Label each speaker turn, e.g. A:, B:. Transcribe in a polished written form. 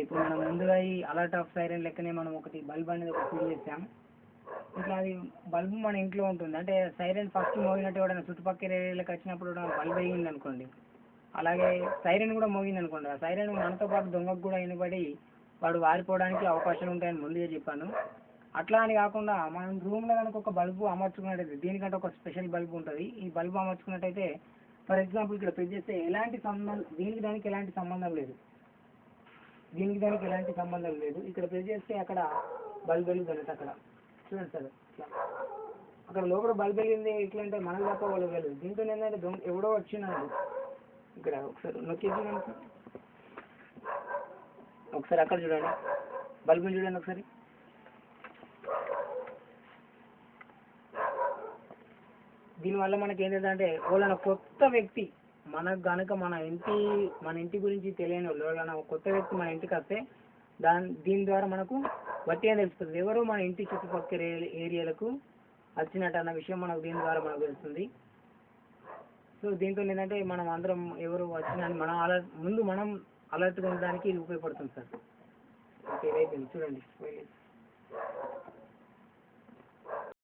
A: ఇప్పుడు మనం ముందుగా ఈ అలర్ట్ ఆఫ్ సైరన్ లెక్కనే మనం ఒకటి బల్బ్ అనేది ఒకటి ఫిల్ చేసాం. ఇట్లా అది బల్బు మన ఇంట్లో ఉంటుంది. అంటే సైరన్ ఫస్ట్ మోగినట్టు ఎవడైనా చుట్టుపక్కల ఏరియాలకు వచ్చినప్పుడు కూడా బల్బ్ వేయింది అనుకోండి, అలాగే సైరన్ కూడా మోగింది అనుకోండి, ఆ సైరన్ మనతో పాటు దొంగకు కూడా వినబడి వాడు వారిపోవడానికి అవకాశాలు ఉంటాయని ముందుగా చెప్పాను. అట్లా అని కాకుండా మనం రూమ్లో కనుక ఒక బల్బు అమర్చుకున్నట్టయితే, దీనికంటే ఒక స్పెషల్ బల్బు ఉంటుంది. ఈ బల్బు అమర్చుకున్నట్టయితే ఫర్ ఎగ్జాంపుల్ ఇక్కడ ప్రెస్ చేస్తే ఎలాంటి సంబంధం, దీనికి దానికి ఎలాంటి సంబంధం లేదు, దీనికి దానికి ఎలాంటి సంబంధం లేదు. ఇక్కడ ప్రెస్ చేస్తే అక్కడ బల్బ్ వెలుగుతుంది. అక్కడ చూడండి సార్, ఇట్లా అక్కడ లోపల బల్బ్ వెలిగింది. ఎట్లా అంటే మనకు తప్ప వాళ్ళు వెళ్ళదు. దీంతో ఏంటంటే దొంగ ఎవడో వచ్చినాడు. ఇక్కడ ఒకసారి నొక్కి చూడండి సార్, ఒకసారి అక్కడ చూడండి, బల్బుని చూడండి ఒకసారి. దీనివల్ల మనకి ఏంటంటే వాళ్ళని కొత్త వ్యక్తి మనకు కనుక మన ఇంటి గురించి తెలియని వాళ్ళు కొత్త వ్యక్తి మన ఇంటికి వస్తే దీని ద్వారా మనకు వట్టిగా తెలుస్తుంది ఎవరు మన ఇంటి చుట్టుపక్కల ఏరియాలకు వచ్చినట్టు అన్న విషయం మనకు దీని ద్వారా మనకు తెలుస్తుంది. సో దీంతో ఏంటంటే మనం అందరం ఎవరు వచ్చిన మనం ముందు మనం అలర్ట్గా ఉండడానికి ఇది ఉపయోగపడుతుంది సార్. ఓకే రైట్, చూడండి.